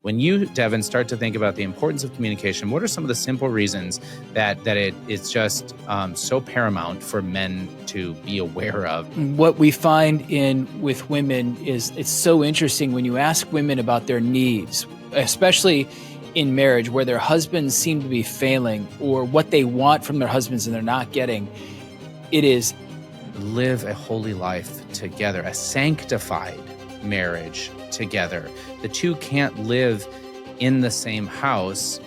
When you, Devin, start to think about the importance of communication, what are some of the simple reasons that it's just so paramount for men to be aware of? What we find with women is it's so interesting when you ask women about their needs, especially in marriage where their husbands seem to be failing or what they want from their husbands and they're not getting. It is live a holy life together, a sanctified marriage together. The two can't live in the same house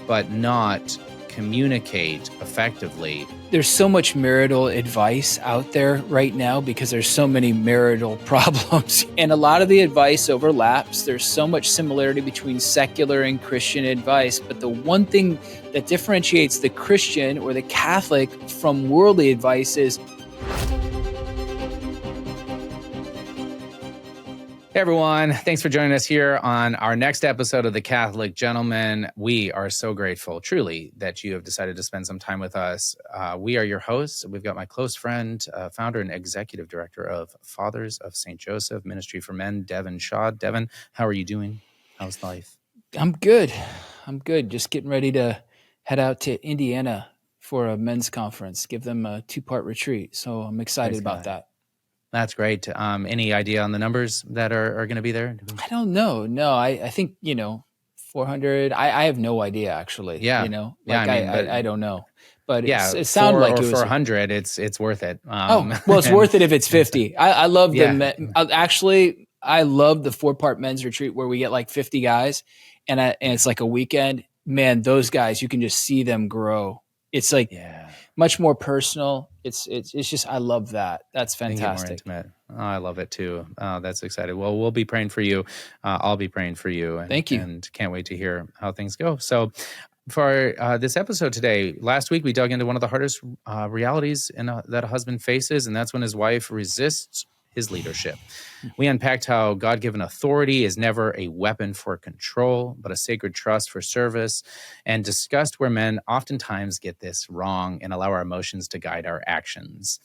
but not communicate effectively. There's so much marital advice out there right now because there's so many marital problems, and a lot of the advice overlaps. There's so much similarity between secular and Christian advice, but the one thing that differentiates the Christian or the Catholic from worldly advice is Hey everyone, thanks for joining us here on our next episode of The Catholic Gentleman. We are so grateful, truly, that you have decided to spend some time with us. We are your hosts. We've got my close friend, founder and executive director of Fathers of St. Joseph Ministry for Men, Devin Shaw. Devin, how are you doing? How's life? I'm good. Just getting ready to head out to Indiana for a men's conference, give them a 2-part retreat. So I'm excited about that. That's great. Any idea on the numbers that are going to be there? I don't know. No, I think, 400. I have no idea, actually. Yeah. I don't know. But it sounded like it was 400. It's worth it. It's worth it if it's 50. I love the actually, I love the 4-part men's retreat where we get like 50 guys and it's like a weekend. Man, those guys, you can just see them grow. It's like much more personal. It's just, I love that. That's fantastic. More intimate. Oh, I love it too. That's exciting. Well, we'll be praying for you. I'll be praying for you. Thank you. And can't wait to hear how things go. So for this episode today, last week we dug into one of the hardest realities that a husband faces, and that's when his wife resists his leadership. We unpacked how God-given authority is never a weapon for control, but a sacred trust for service, and discussed where men oftentimes get this wrong and allow our emotions to guide our actions.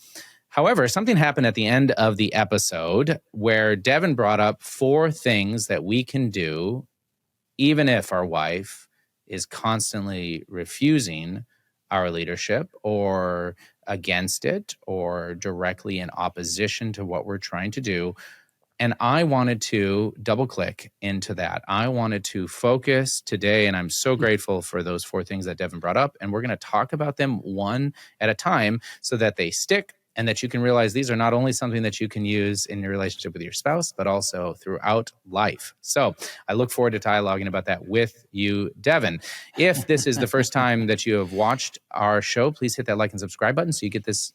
However, something happened at the end of the episode where Devin brought up 4 things that we can do even if our wife is constantly refusing our leadership or against it or directly in opposition to what we're trying to do. And I wanted to double click into that. I wanted to focus today, and I'm so grateful for those 4 things that Devin brought up. And we're going to talk about them one at a time so that they stick and that you can realize these are not only something that you can use in your relationship with your spouse, but also throughout life. So I look forward to dialoguing about that with you, Devin. If this is the first time that you have watched our show, please hit that like and subscribe button so you get these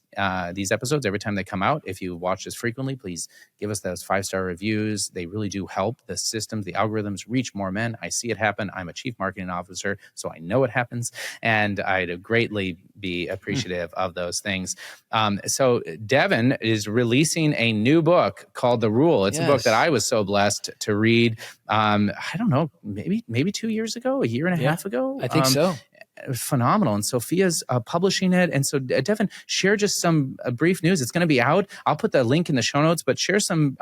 episodes every time they come out. If you watch this frequently, please give us those 5-star reviews. They really do help the systems, the algorithms reach more men. I see it happen. I'm a chief marketing officer, so I know it happens, and I'd greatly be appreciative of those things. So Devin is releasing a new book called The Rule. It's a book that I was so blessed to read. I don't know, maybe 2 years ago, a year and a half ago. I think so. Phenomenal. And Sophia's publishing it. And so Devin, share just some brief news. It's going to be out. I'll put the link in the show notes, but share some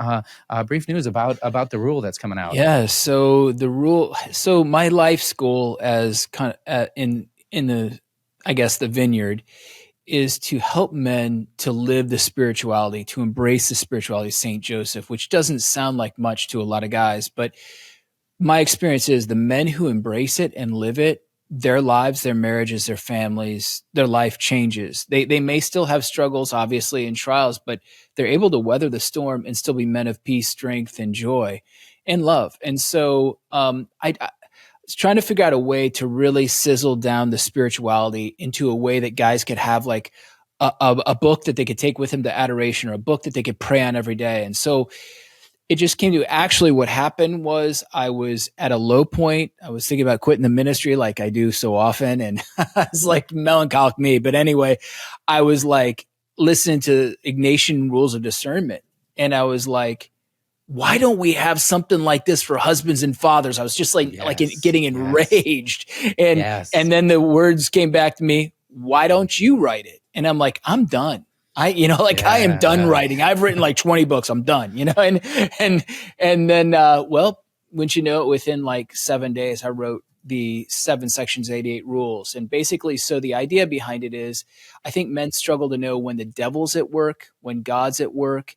brief news about The Rule that's coming out. Yeah. So The Rule. So my life's goal as kind of in the, I guess, the vineyard is to help men to live the spirituality, to embrace the spirituality of St. Joseph, which doesn't sound like much to a lot of guys, but my experience is the men who embrace it and live it, their lives, their marriages, their families, their life changes. They may still have struggles, obviously, and trials, but they're able to weather the storm and still be men of peace, strength, and joy and love. And so I was trying to figure out a way to really sizzle down the spirituality into a way that guys could have like a book that they could take with them to adoration or a book that they could pray on every day. And so it just came to actually what happened was I was at a low point. I was thinking about quitting the ministry like I do so often. And it's like melancholic me. But anyway, I was like listening to Ignatian Rules of Discernment. And I was like, why don't we have something like this for husbands and fathers? I was just getting enraged. And then the words came back to me, why don't you write it? And I'm like, I'm done. I am done writing. I've written like 20 books. I'm done, and then, wouldn't you know it, within like 7 days, I wrote the 7 sections, 88 rules. And basically, so the idea behind it is, I think men struggle to know when the devil's at work, when God's at work.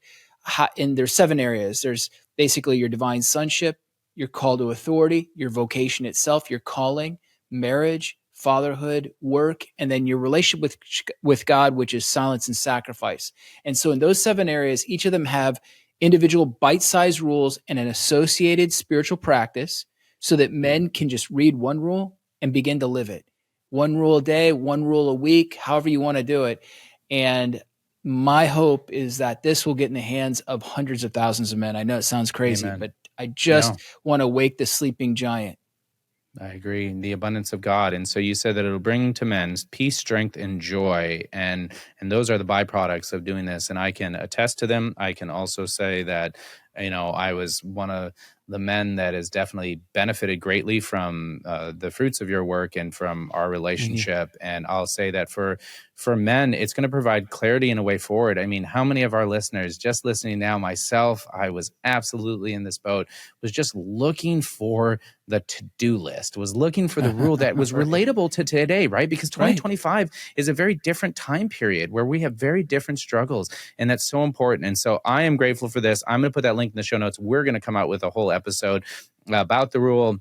And there's 7 areas. There's basically your divine sonship, your call to authority, your vocation itself, your calling, marriage, fatherhood, work, and then your relationship with God, which is silence and sacrifice. And so in those 7 areas, each of them have individual bite-sized rules and an associated spiritual practice, so that men can just read one rule and begin to live it. One rule a day, one rule a week, however you want to do it. And my hope is that this will get in the hands of hundreds of thousands of men. I know it sounds crazy, Amen. but I just want to wake the sleeping giant. I agree. The abundance of God. And so you said that it'll bring to men peace, strength, and joy. And those are the byproducts of doing this. And I can attest to them. I can also say that, I was one of the men that has definitely benefited greatly from the fruits of your work and from our relationship. Mm-hmm. And I'll say that for men, it's going to provide clarity and a way forward. I mean, how many of our listeners, just listening now, myself, I was absolutely in this boat, was just looking for the to-do list, was looking for the rule that was relatable to today, right? Because 2025 is a very different time period where we have very different struggles, and that's so important. And so I am grateful for this. I'm going to put that link in the show notes. We're going to come out with a whole episode about the rule.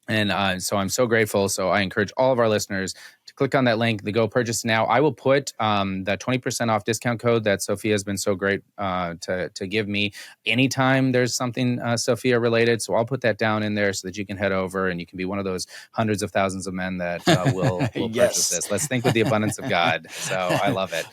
And so I'm so grateful. So I encourage all of our listeners to click on that link, to go purchase now. I will put the 20% off discount code that Sophia has been so great to give me anytime there's something Sophia related. So I'll put that down in there so that you can head over and you can be one of those hundreds of thousands of men that will purchase this. Let's think with the abundance of God. So I love it.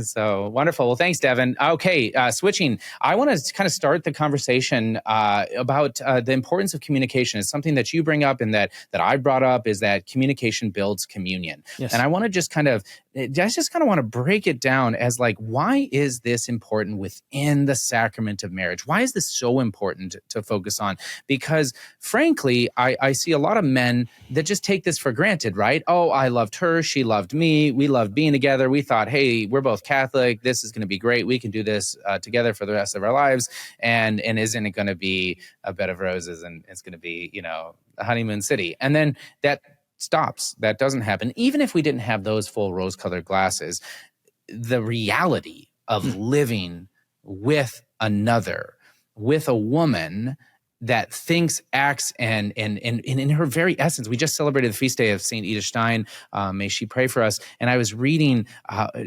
So wonderful. Well, thanks, Devin. Okay, switching. I want to kind of start the conversation about the importance of communication. It's something that you bring up and that I brought up, is that communication builds communion. Yes. And I want to just kind of want to break it down as like, why is this important within the sacrament of marriage? Why is this so important to focus on? Because frankly, I see a lot of men that just take this for granted, right? Oh, I loved her. She loved me. We loved being together. We thought, hey, we're both Catholic. This is going to be great. We can do this together for the rest of our lives. And isn't it going to be a bed of roses and it's going to be, a honeymoon city? And then that stops. That doesn't happen. Even if we didn't have those full rose-colored glasses, the reality of living with another, with a woman that thinks, acts, and in her very essence, we just celebrated the feast day of St. Edith Stein. May she pray for us. And I was reading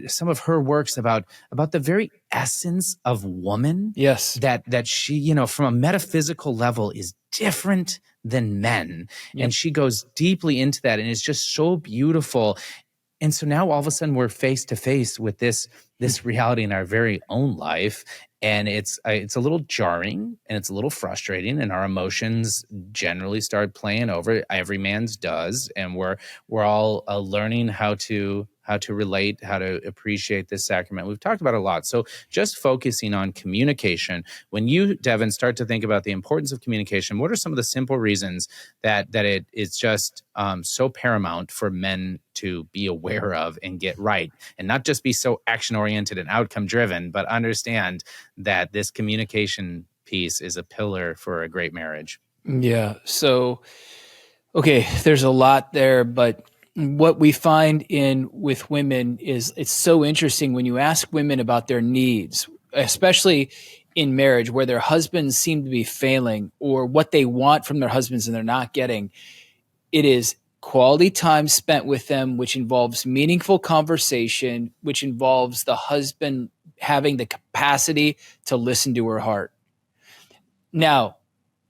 some of her works about the very essence of woman. Yes. That she, from a metaphysical level is different than men. Yep. And she goes deeply into that. And it's just so beautiful. And so now all of a sudden we're face to face with this reality in our very own life. And it's a little jarring and it's a little frustrating, and our emotions generally start playing over. Every man's does, and we're all learning how to relate, how to appreciate this sacrament. We've talked about it a lot. So just focusing on communication. When you, Devin, start to think about the importance of communication, what are some of the simple reasons that it's just so paramount for men to be aware of and get right, and not just be so action-oriented and outcome-driven, but understand that this communication piece is a pillar for a great marriage? Yeah. So, okay, there's a lot there, but what we find with women is it's so interesting when you ask women about their needs, especially in marriage where their husbands seem to be failing, or what they want from their husbands and they're not getting. It is quality time spent with them, which involves meaningful conversation, which involves the husband having the capacity to listen to her heart. Now,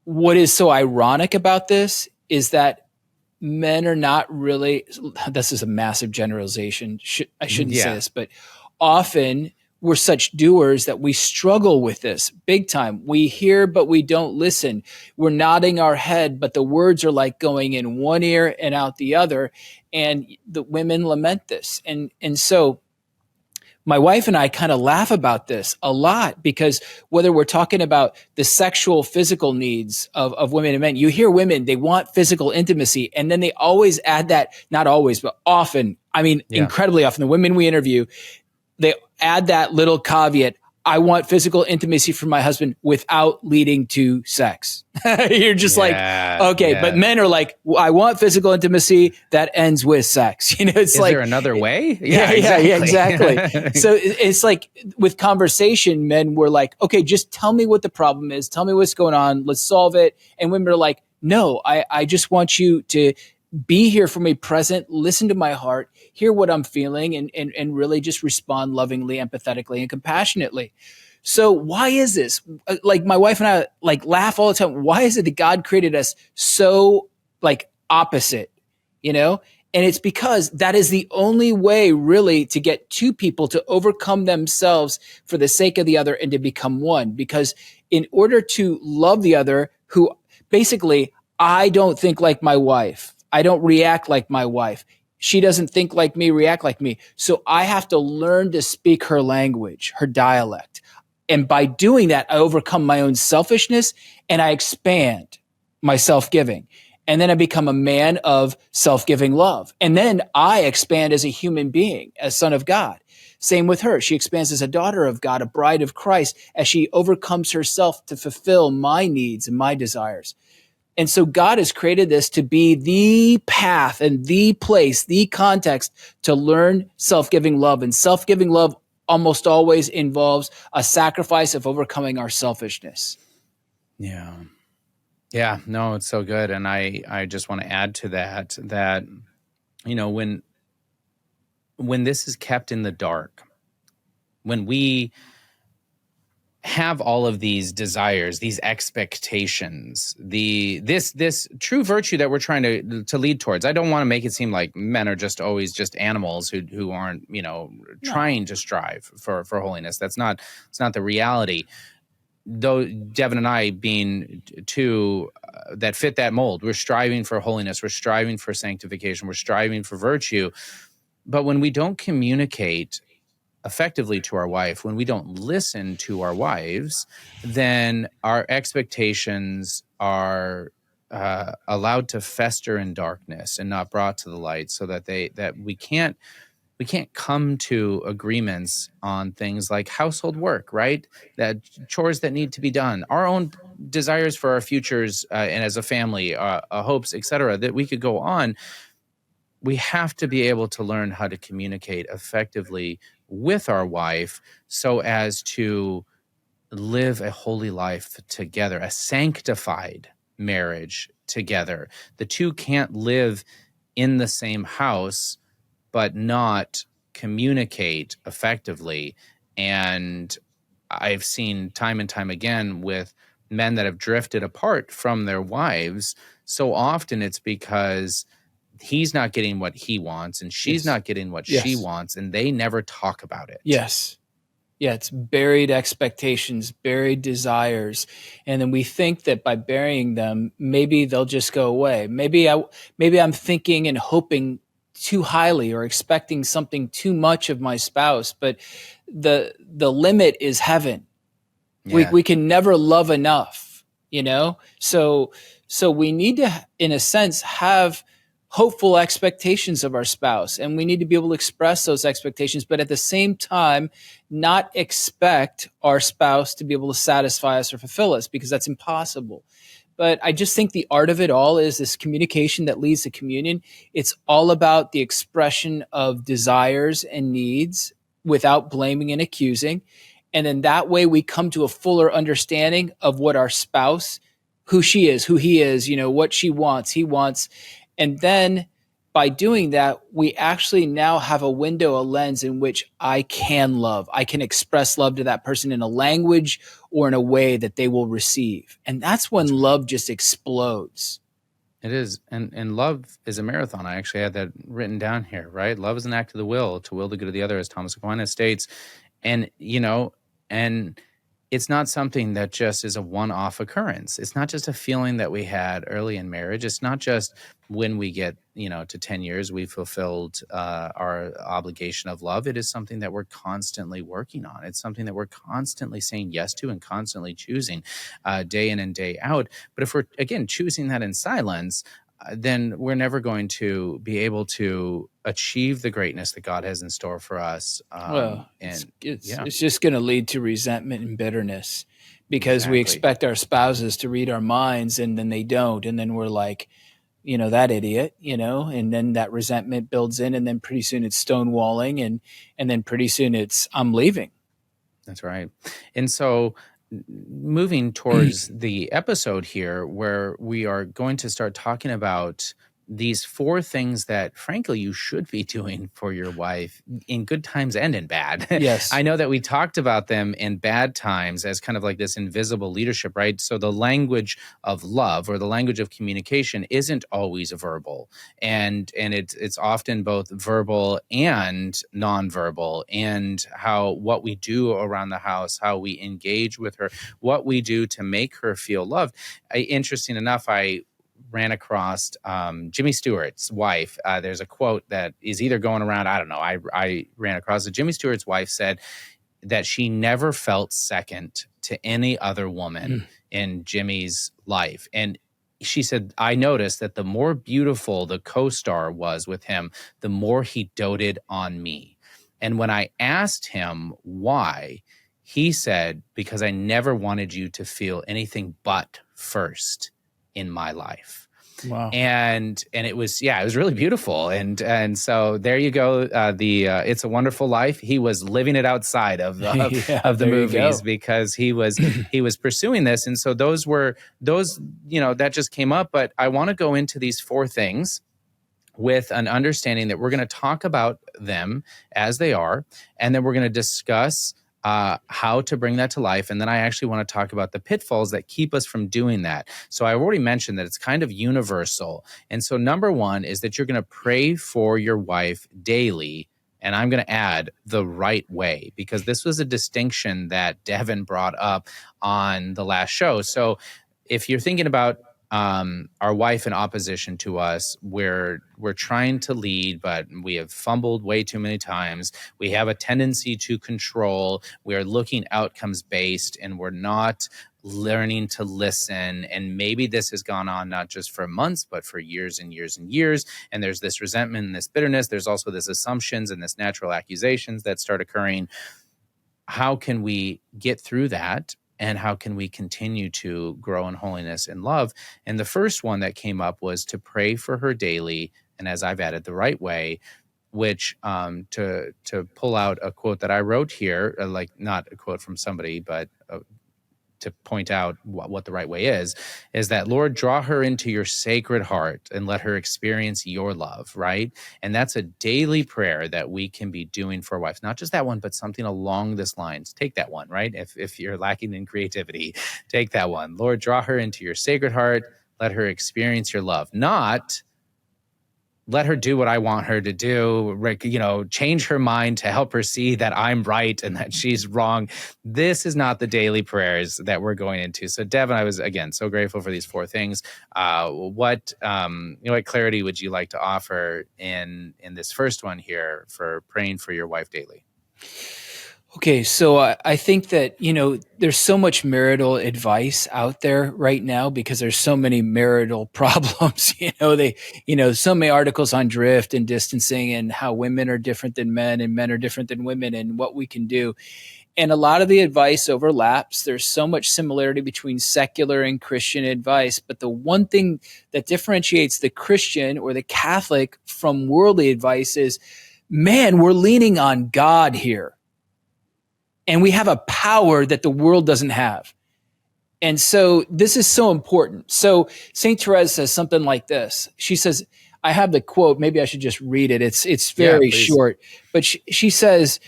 what is so ironic about this is that men are not really, this is a massive generalization. I shouldn't say this, but often we're such doers that we struggle with this big time. We hear, but we don't listen. We're nodding our head, but the words are like going in one ear and out the other. And the women lament this. And so my wife and I kind of laugh about this a lot, because whether we're talking about the sexual, physical needs of women and men, you hear women, they want physical intimacy. And then they always add that, not always, but often, incredibly often, the women we interview, they add that little caveat, I want physical intimacy from my husband without leading to sex. You're just like, Yeah. okay, but Yeah. men are like, I want physical intimacy that ends with sex. It's Is like, there another way? yeah, Yeah, yeah, exactly. exactly. So it's like with conversation, men were like, okay, just tell me what the problem is. Tell me what's going on. Let's solve it. And women are like, no, I just want you to be here for me present, listen to my heart, hear what I'm feeling, and really just respond lovingly, empathetically, and compassionately. So why is this? Like my wife and I like laugh all the time. Why is it that God created us so like opposite, you know? And it's because that is the only way really to get two people to overcome themselves for the sake of the other and to become one. Because in order to love the other, who basically, I don't think like my wife, I don't react like my wife. She doesn't think like me, react like me. So I have to learn to speak her language, her dialect. And by doing that, I overcome my own selfishness and I expand my self giving. And then I become a man of self giving love. And then I expand as a human being, as son of God. Same with her. She expands as a daughter of God, a bride of Christ, as she overcomes herself to fulfill my needs and my desires. And so God has created this to be the path and the place, the context to learn self-giving love. And self-giving love almost always involves a sacrifice of overcoming our selfishness. Yeah. Yeah. No, it's so good. And I just want to add to that, when this is kept in the dark, when we have all of these desires, these expectations, this true virtue that we're trying to lead towards. I don't want to make it seem like men are just always just animals who aren't, trying to strive for holiness. It's not the reality. Though Devin and I being two that fit that mold, we're striving for holiness, we're striving for sanctification, we're striving for virtue. But when we don't communicate effectively to our wife, when we don't listen to our wives, then our expectations are allowed to fester in darkness and not brought to the light, so that we can't come to agreements on things like household work, right? That chores that need to be done, our own desires for our futures, and as a family, hopes, etc. That we could go on. We have to be able to learn how to communicate effectively with our wife so as to live a holy life together, a sanctified marriage together. The two can't live in the same house but not communicate effectively. And I've seen time and time again with men that have drifted apart from their wives. So often it's because he's not getting what he wants and she's not getting what she wants, and they never talk about it. Yes. Yeah, it's buried expectations, buried desires. And then we think that by burying them, maybe they'll just go away. Maybe I'm thinking and hoping too highly or expecting something too much of my spouse, but the limit is heaven. Yeah. We can never love enough, So we need to, in a sense, have hopeful expectations of our spouse, and we need to be able to express those expectations, but at the same time, not expect our spouse to be able to satisfy us or fulfill us, because that's impossible. But I just think the art of it all is this communication that leads to communion. It's all about the expression of desires and needs without blaming and accusing. And then that way we come to a fuller understanding of what our spouse, who she is, who he is, what she wants, he wants. And then by doing that, we actually now have a window, a lens in which I can love. I can express love to that person in a language or in a way that they will receive. And that's when love just explodes. It is. And love is a marathon. I actually had that written down here, right? Love is an act of the will, to will the good of the other, as Thomas Aquinas states. And, and it's not something that just is a one-off occurrence. It's not just a feeling that we had early in marriage. It's not just when we get, to 10 years, we fulfilled our obligation of love. It is something that we're constantly working on. It's something that we're constantly saying yes to and constantly choosing day in and day out. But if we're, again, choosing that in silence, then we're never going to be able to achieve the greatness that God has in store for us. Well, And yeah, it's just going to lead to resentment and bitterness because we exactly. expect our spouses to read our minds and then they don't, and then we're like, that idiot, and then that resentment builds in, and then pretty soon it's stonewalling, and then pretty soon it's I'm leaving. That's right. And so, moving towards the episode here, where we are going to start talking about these four things that, frankly, you should be doing for your wife in good times and in bad. Yes. I know that we talked about them in bad times as kind of like this invisible leadership, right? So the language of love or the language of communication isn't always verbal, and it's often both verbal and nonverbal, and how what we do around the house, how we engage with her, what we do to make her feel loved. Interesting enough, I ran across Jimmy Stewart's wife. There's a quote that is either going around, I don't know. I ran across it. Jimmy Stewart's wife said that she never felt second to any other woman in Jimmy's life. And she said, I noticed that the more beautiful the co-star was with him, the more he doted on me. And when I asked him why, he said, because I never wanted you to feel anything but first in my life. Wow. And it was, it was really beautiful. And so there you go. It's a Wonderful Life. He was living it outside of the movies because he was pursuing this. And so those, that just came up. But I want to go into these four things with an understanding that we're going to talk about them as they are, and then we're going to discuss how to bring that to life. And then I actually want to talk about the pitfalls that keep us from doing that. So I've already mentioned that it's kind of universal. And so number one is that you're going to pray for your wife daily. And I'm going to add the right way, because this was a distinction that Devin brought up on the last show. So if you're thinking about our wife in opposition to us, we're trying to lead, but we have fumbled way too many times. We have a tendency to control. We are looking outcomes based, and we're not learning to listen. And maybe this has gone on not just for months, but for years and years and years. And there's this resentment and this bitterness. There's also this assumptions and this natural accusations that start occurring. How can we get through that? And how can we continue to grow in holiness and love? And the first one that came up was to pray for her daily. And as I've added, the right way, which to pull out a quote that I wrote here, like not a quote from somebody, but to point out what the right way is that, Lord, draw her into your sacred heart and let her experience your love, right? And that's a daily prayer that we can be doing for our wives. Not just that one, but something along this lines. Take that one, right? If you're lacking in creativity, take that one. Lord, draw her into your sacred heart. Let her experience your love. Not let her do what I want her to do, change her mind to help her see that I'm right and that she's wrong. This is not the daily prayers that we're going into. So, Devin, I was, again, so grateful for these four things. What clarity would you like to offer in this first one here for praying for your wife daily? Okay, so I think that, there's so much marital advice out there right now because there's so many marital problems. So many articles on drift and distancing and how women are different than men and men are different than women and what we can do. And a lot of the advice overlaps. There's so much similarity between secular and Christian advice. But the one thing that differentiates the Christian or the Catholic from worldly advice is, man, we're leaning on God here. And we have a power that the world doesn't have. And so this is so important. So St. Therese says something like this. She says, I have the quote, maybe I should just read it. It's very short, but she says,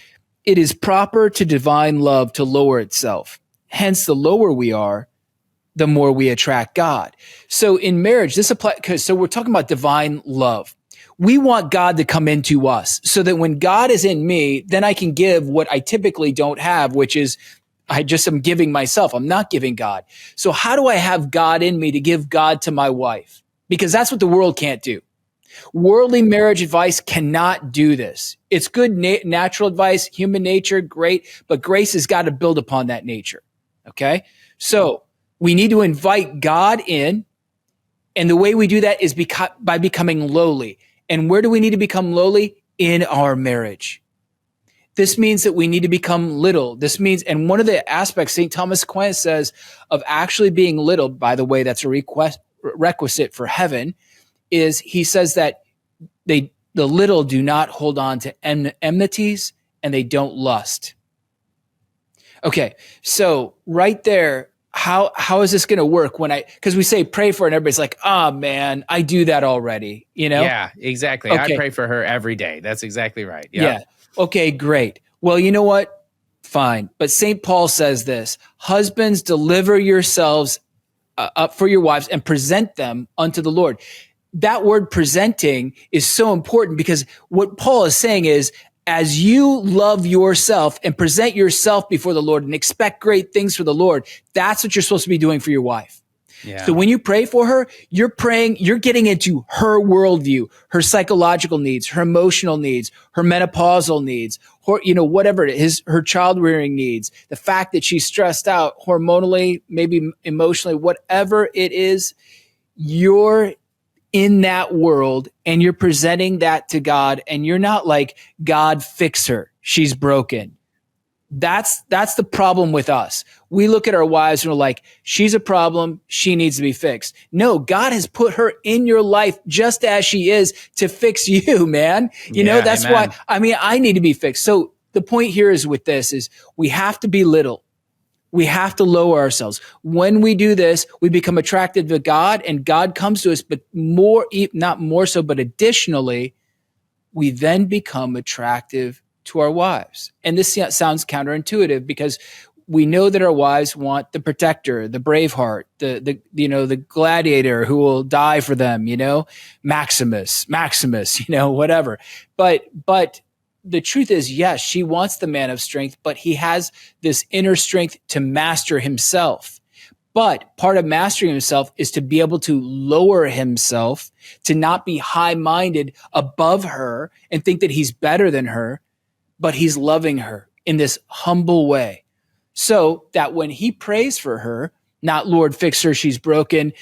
it is proper to divine love to lower itself. Hence, the lower we are, the more we attract God. So in marriage, this applies, so we're talking about divine love. We want God to come into us so that when God is in me, then I can give what I typically don't have, which is I just am giving myself. I'm not giving God. So how do I have God in me to give God to my wife? Because that's what the world can't do. Worldly marriage advice cannot do this. It's good natural advice, human nature, great, but grace has got to build upon that nature. Okay? So we need to invite God in And the way we do that is by becoming lowly. And where do we need to become lowly? In our marriage. This means that we need to become little. This means, and one of the aspects St. Thomas Aquinas says of actually being little, by the way, that's a requisite for heaven, is he says that the little do not hold on to enmities and they don't lust. Okay, so right there, how is this going to work because we say pray for it and everybody's like, oh man, I do that already, Yeah, exactly. Okay. I pray for her every day. That's exactly right. Yep. Yeah. Okay, great. Well, you know what? Fine. But St. Paul says this, husbands, deliver yourselves up for your wives and present them unto the Lord. That word presenting is so important because what Paul is saying is, as you love yourself and present yourself before the Lord and expect great things for the Lord, that's what you're supposed to be doing for your wife. Yeah. So when you pray for her, you're getting into her worldview, her psychological needs, her emotional needs, her menopausal needs, or, whatever it is, her child rearing needs, the fact that she's stressed out hormonally, maybe emotionally, whatever it is, you're in that world and you're presenting that to God, and you're not like, God, fix her, she's broken. That's the problem with us. We look at our wives and we're like, she's a problem, she needs to be fixed. No, God has put her in your life just as she is to fix you, man. That's amen. why, I need to be fixed. So the point here is with this is we have to be little. We have to lower ourselves. When we do this, we become attracted to God and God comes to us, but not more so, but additionally, we then become attractive to our wives. And this sounds counterintuitive because we know that our wives want the protector, the braveheart, the gladiator who will die for them, Maximus, whatever. But the truth is, yes, she wants the man of strength, but he has this inner strength to master himself. But part of mastering himself is to be able to lower himself, to not be high-minded above her and think that he's better than her, but he's loving her in this humble way. So that when he prays for her, not Lord, fix her, she's broken,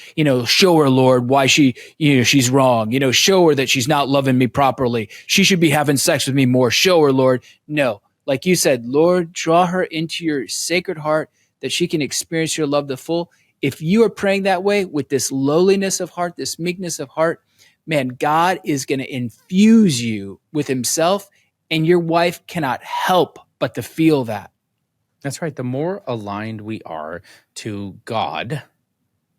show her, Lord, why she's wrong, show her that she's not loving me properly. She should be having sex with me more. Show her, Lord. No, like you said, Lord, draw her into your sacred heart that she can experience your love to full. If you are praying that way with this lowliness of heart, this meekness of heart, man, God is going to infuse you with himself, and your wife cannot help but to feel that. That's right. The more aligned we are to God,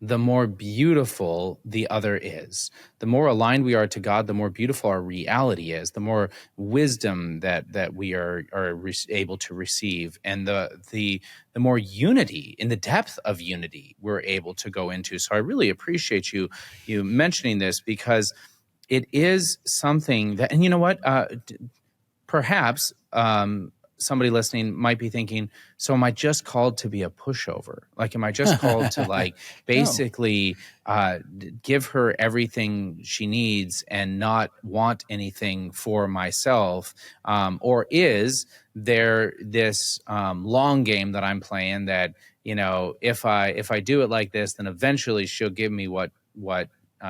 the more beautiful the other is. The more aligned we are to God, the more beautiful our reality is, the more wisdom that we are able to receive, and the more unity, in the depth of unity, we're able to go into. So I really appreciate you mentioning this, because it is something that, and you know what, perhaps somebody listening might be thinking, so am I just called to be a pushover? Like, am I just called to basically give her everything she needs and not want anything for myself? Or is there this long game that I'm playing that, if I do it like this, then eventually she'll give me what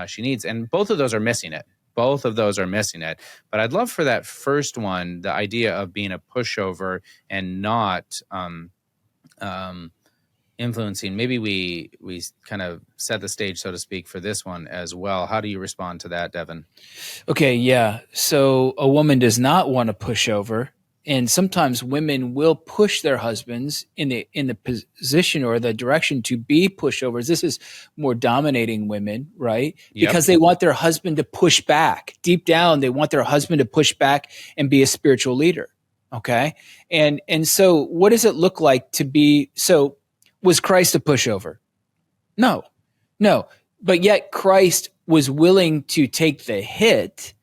she needs? And both of those are missing it. Both of those are missing it. But I'd love for that first one, the idea of being a pushover and not influencing. Maybe we kind of set the stage, so to speak, for this one as well. How do you respond to that, Devin? Okay, yeah. So a woman does not want to push over. And sometimes women will push their husbands in the position or the direction to be pushovers. This is more dominating women, right? Yep. Because they want their husband to push back. Deep down, they want their husband to push back and be a spiritual leader. Okay. And so what does it look like to be? So was Christ a pushover? No. But yet Christ was willing to take the hit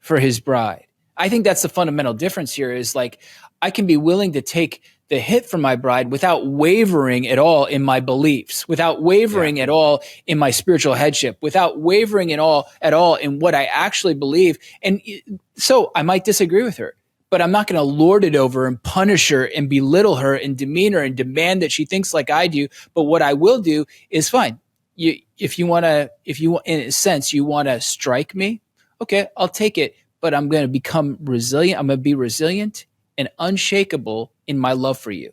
for his bride. I think that's the fundamental difference here is I can be willing to take the hit from my bride without wavering at all in my beliefs, without wavering at all in my spiritual headship, without wavering at all in what I actually believe. And so I might disagree with her, but I'm not going to lord it over and punish her and belittle her and demean her and demand that she thinks like I do. But what I will do is, fine, if you in a sense you want to strike me, okay, I'll take it, but I'm going to become resilient. I'm going to be resilient and unshakable in my love for you.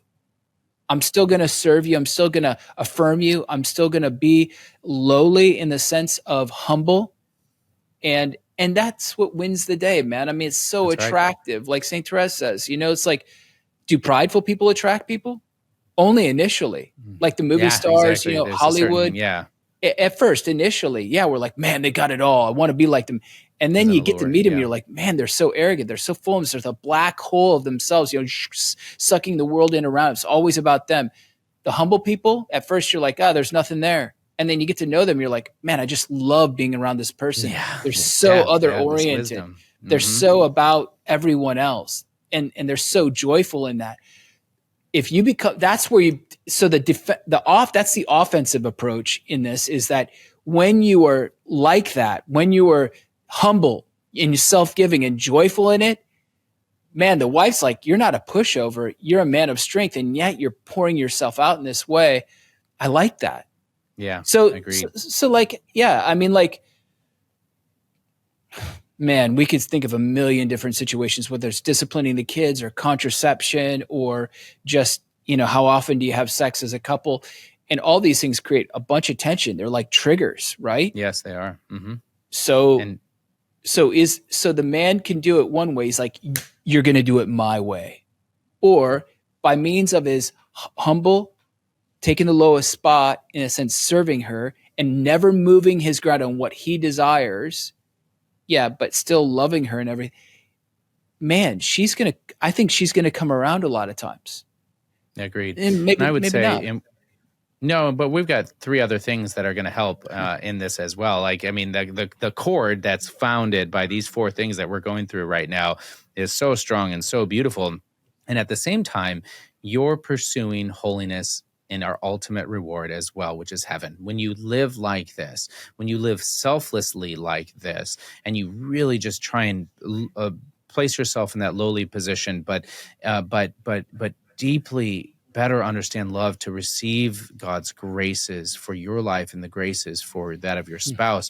I'm still going to serve you. I'm still going to affirm you. I'm still going to be lowly in the sense of humble, and that's what wins the day, man. I mean, it's so That's right. attractive. Like Saint Therese says, it's like, do prideful people attract people? Only initially. Mm. Like the movie Yeah, stars, exactly. There's a certain, Hollywood. yeah, At first, initially, yeah, we're like, man, they got it all. I want to be like them. And there's then an you get to allure. meet them, and Yeah. you're like, man, they're so arrogant. They're so full of themselves. There's a black hole of themselves, sucking the world in around. It's always about them. The humble people, at first, you're like, there's nothing there. And then you get to know them. You're like, man, I just love being around this person. Yeah. They're This so depth. other Yeah. This oriented. wisdom. They're Hmm. so about everyone else. And they're so joyful in that. If you become, that's where you, so that's the offensive approach in this, is that when you are like that, when you are humble and self-giving and joyful in it, man, the wife's like, you're not a pushover. You're a man of strength. And yet you're pouring yourself out in this way. I like that. Yeah. So, Agreed. like, yeah, I mean, like, man, we could think of a million different situations, whether it's disciplining the kids or contraception or just, how often do you have sex as a couple? And all these things create a bunch of tension. They're like triggers, right? Yes, they are. Hmm. So, And so the man can do it one way. He's like, you're going to do it my way. Or by means of his humble, taking the lowest spot, in a sense, serving her and never moving his ground on what he desires. Yeah, but still loving her and everything. Man, I think she's going to come around a lot of times. agreed. And And I would maybe say, not. no, but we've got three other things that are going to help in this as well. Like, I mean, the chord that's founded by these four things that we're going through right now is so strong and so beautiful. And at the same time, you're pursuing holiness in our ultimate reward as well, which is heaven. When you live like this, when you live selflessly like this, and you really just try and place yourself in that lowly position, but deeply better understand love to receive God's graces for your life and the graces for that of your spouse,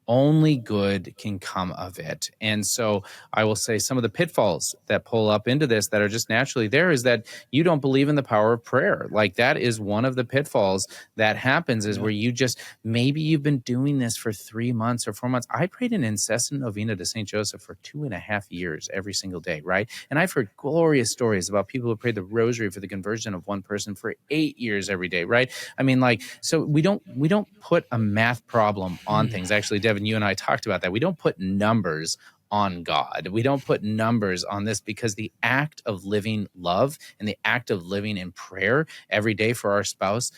only good can come of it. And so I will say some of the pitfalls that pull up into this that are just naturally there is that you don't believe in the power of prayer. Like, that is one of the pitfalls that happens, is where you just, maybe you've been doing this for 3 months or 4 months. I prayed an incessant novena to St. Joseph for 2.5 years every single day, right? And I've heard glorious stories about people who prayed the rosary for the conversion of one person for 8 years every day, right? I mean, like, so we don't put a math problem on things. Actually, Devin, you and I talked about that. We don't put numbers on God. We don't put numbers on this, because the act of living love and the act of living in prayer every day for our spouse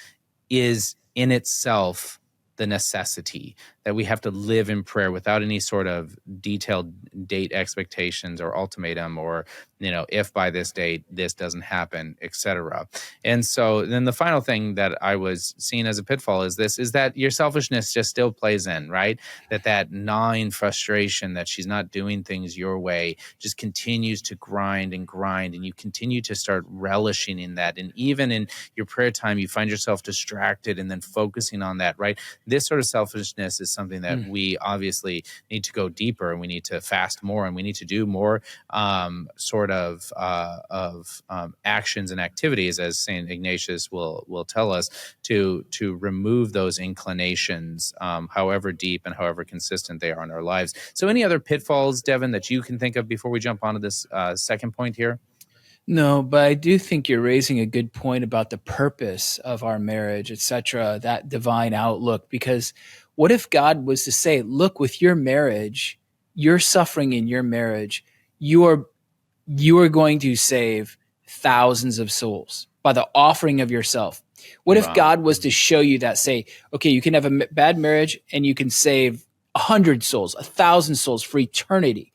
is in itself the necessity that we have to live in prayer without any sort of detailed date expectations or ultimatum, or, if by this date this doesn't happen, etc. And so then the final thing that I was seeing as a pitfall is that your selfishness just still plays in, right? That gnawing frustration that she's not doing things your way just continues to grind, and you continue to start relishing in that. And even in your prayer time, you find yourself distracted and then focusing on that, right? This sort of selfishness is something that we obviously need to go deeper, and we need to fast more, and we need to do more actions and activities, as St. Ignatius will tell us, to remove those inclinations, however deep and however consistent they are in our lives. So any other pitfalls, Devin, that you can think of before we jump onto this second point here? No, but I do think you're raising a good point about the purpose of our marriage, etc., that divine outlook. Because what if God was to say, look, with your marriage, you're suffering in your marriage, you are going to save thousands of souls by the offering of yourself. What if Wow. God was to show you that, say, okay, you can have a bad marriage and you can save 100 souls, 1,000 souls for eternity?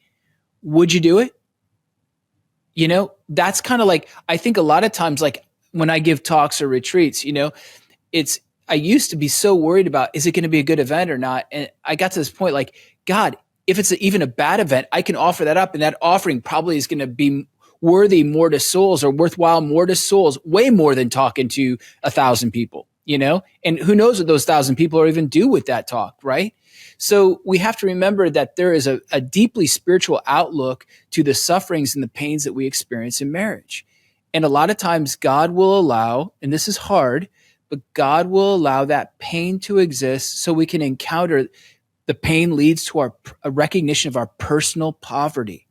Would you do it? That's kind of like, I think a lot of times, like when I give talks or retreats, I used to be so worried about, is it going to be a good event or not? And I got to this point, like, God, if it's even a bad event, I can offer that up. And that offering probably is going to be worthy more to souls, or worthwhile more to souls, way more than talking to 1,000 people. and who knows what those 1,000 people are even do with that talk, right? So we have to remember that there is a deeply spiritual outlook to the sufferings and the pains that we experience in marriage. And a lot of times God will allow, and this is hard, but God will allow that pain to exist so we can encounter the pain leads to a recognition of our personal poverty.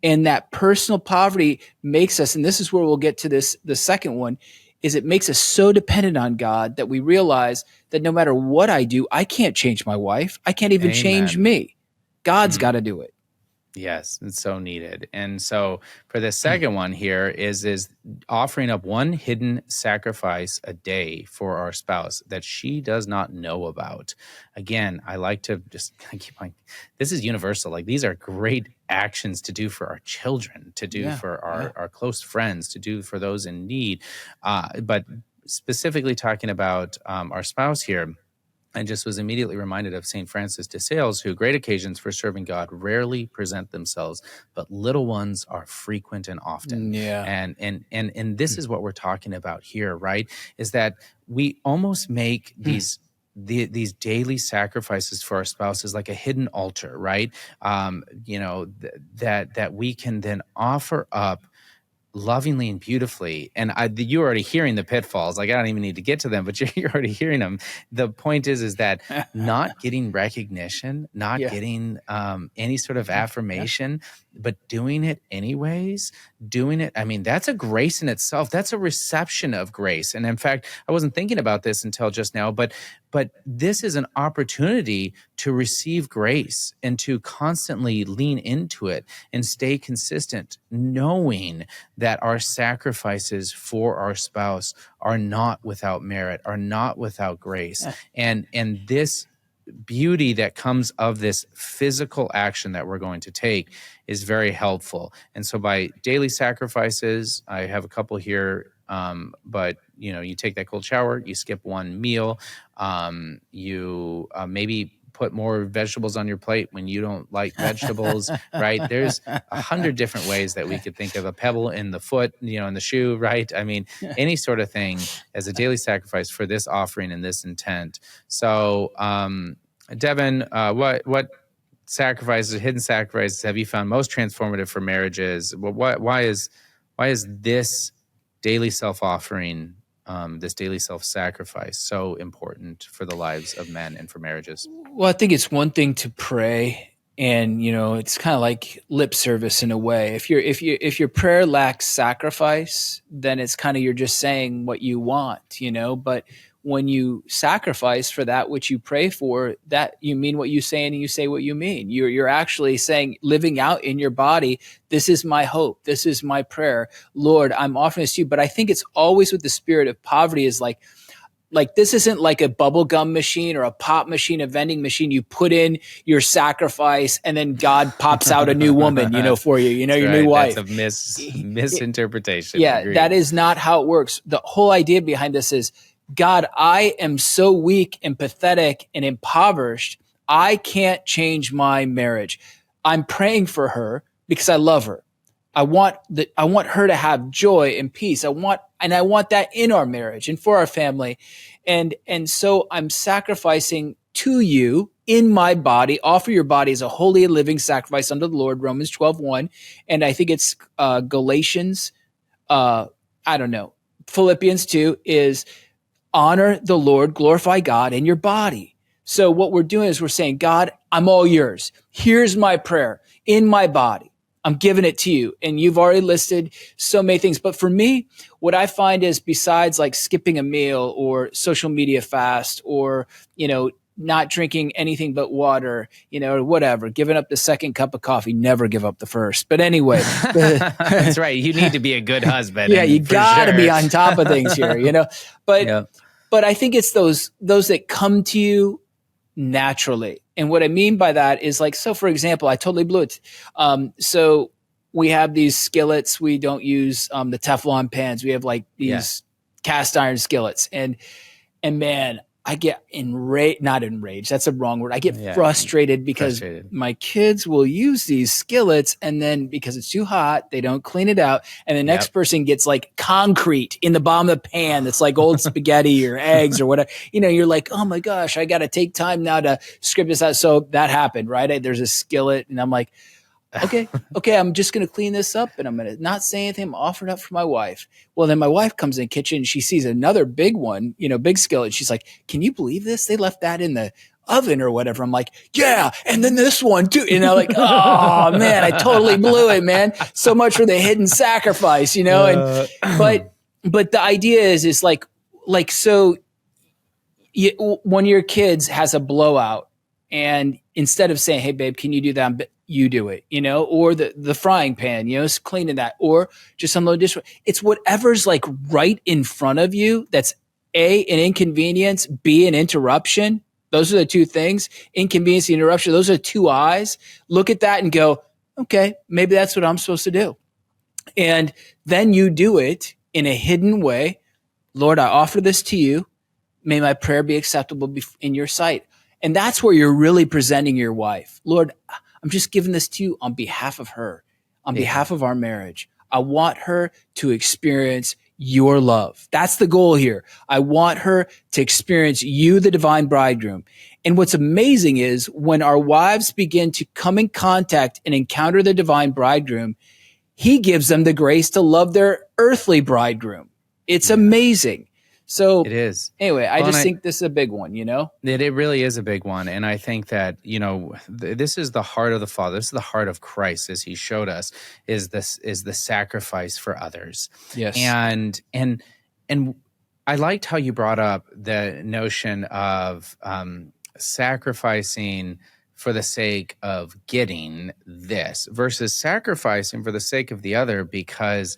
And that personal poverty makes us, and this is where we'll get to this, the second one, is it makes us so dependent on God that we realize that no matter what I do, I can't change my wife. I can't even change me. God's got to do it. Yes, it's so needed. And so for the second one here is offering up one hidden sacrifice a day for our spouse that she does not know about. Again, I like to just keep on, this is universal. Like, these are great actions to do for our children, to do for our close friends, to do for those in need. But specifically talking about our spouse here, I just was immediately reminded of St. Francis de Sales, who great occasions for serving God rarely present themselves, but little ones are frequent and often. And this is what we're talking about here, right? Is that we almost make these daily sacrifices for our spouses like a hidden altar, right? That we can then offer up lovingly and beautifully. And you're already hearing the pitfalls. Like, I don't even need to get to them, but you're already hearing them. The point is that not getting recognition, not getting any sort of affirmation, but doing it anyways, I mean, that's a grace in itself. That's a reception of grace. And in fact, I wasn't thinking about this until just now, but this is an opportunity to receive grace and to constantly lean into it and stay consistent, knowing that our sacrifices for our spouse are not without merit, are not without grace. And this beauty that comes of this physical action that we're going to take is very helpful. And so by daily sacrifices, I have a couple here, but you take that cold shower, you skip one meal, you maybe put more vegetables on your plate when you don't like vegetables, right? There's 100 different ways that we could think of. A pebble in the foot, in the shoe, right? I mean, any sort of thing as a daily sacrifice for this offering and this intent. So, Devin, what sacrifices, hidden sacrifices have you found most transformative for marriages? Why is this daily self-offering, this daily self-sacrifice so important for the lives of men and for marriages? Well, I think it's one thing to pray, and it's kind of like lip service in a way. If your prayer lacks sacrifice, then it's kind of, you're just saying what you want, but when you sacrifice for that which you pray for, that you mean what you say and you say what you mean. You're actually saying, living out in your body, this is my hope, this is my prayer, Lord, I'm offering this to you. But I think it's always with the spirit of poverty, is like this isn't like a bubble gum machine or a pop machine, a vending machine. You put in your sacrifice and then God pops out a new woman, for you, your new wife. That's a misinterpretation. Yeah, Agreed. That is not how it works. The whole idea behind this is, God, I am so weak and pathetic and impoverished. I can't change my marriage. I'm praying for her because I love her. I want her to have joy and peace. I want that in our marriage and for our family. And so I'm sacrificing to you in my body. Offer your body as a holy and living sacrifice unto the Lord, Romans 12:1. And I think it's Galatians, Philippians 2 is honor the Lord, glorify God in your body. So what we're doing is we're saying, God, I'm all yours. Here's my prayer in my body. I'm giving it to you. And you've already listed so many things. But for me, what I find is, besides like skipping a meal or social media fast or, not drinking anything but water, or whatever, giving up the second cup of coffee, never give up the first. But anyway. That's right. You need to be a good husband. Yeah, you got to be on top of things here, But I think it's those that come to you naturally. And what I mean by that is, like, so for example, I totally blew it. So we have these skillets. We don't use the Teflon pans. We have like these cast iron skillets. And man, I get enraged, not enraged. That's a wrong word. I get Yeah, frustrated because frustrated. my kids will use these skillets and then because it's too hot, they don't clean it out. And the next Yep. person gets like concrete in the bottom of the pan that's like old spaghetti or eggs or whatever. You're like, oh my gosh, I got to take time now to script this out. So that happened, right? There's a skillet and I'm like, okay, I'm just going to clean this up and I'm going to not say anything. I'm offering up for my wife. Well, then my wife comes in the kitchen and she sees another big one, big skillet. She's like, can you believe this? They left that in the oven or whatever. I'm like, yeah. And then this one too. Like, oh man, I totally blew it, man. So much for the hidden sacrifice, and, but the idea is so one of your kids has a blowout and instead of saying, hey babe, can you do that? You do it, or the frying pan, cleaning that, or just unload dish. It's whatever's like right in front of you. That's A, an inconvenience, B, an interruption. Those are the two things. Inconvenience, interruption. Those are two eyes. Look at that and go, okay, maybe that's what I'm supposed to do. And then you do it in a hidden way. Lord, I offer this to you. May my prayer be acceptable in your sight. And that's where you're really presenting your wife. Lord, I'm just giving this to you on behalf of her, on behalf of our marriage. I want her to experience your love. That's the goal here. I want her to experience you, the divine bridegroom. And what's amazing is when our wives begin to come in contact and encounter the divine bridegroom, he gives them the grace to love their earthly bridegroom. It's amazing. So it is. Anyway, I just think this is a big one, It really is a big one. And I think that, this is the heart of the Father. This is the heart of Christ, as he showed us, is the sacrifice for others. Yes. And I liked how you brought up the notion of sacrificing for the sake of getting this versus sacrificing for the sake of the other, because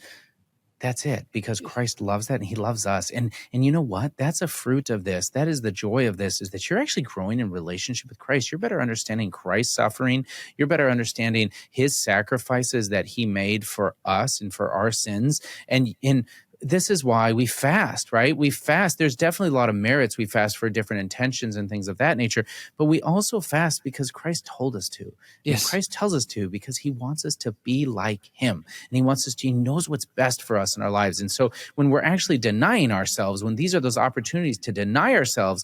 that's it, because Christ loves that and he loves us. And you know what? That's a fruit of this. That is the joy of this, is that you're actually growing in relationship with Christ. You're better understanding Christ's suffering. You're better understanding his sacrifices that he made for us and for our sins. And this is why we fast, right? We fast. There's definitely a lot of merits. We fast for different intentions and things of that nature, but we also fast because Christ told us to. Yes. And Christ tells us to because he wants us to be like him. And he wants us to, he knows what's best for us in our lives. And so when we're actually denying ourselves, when these are those opportunities to deny ourselves,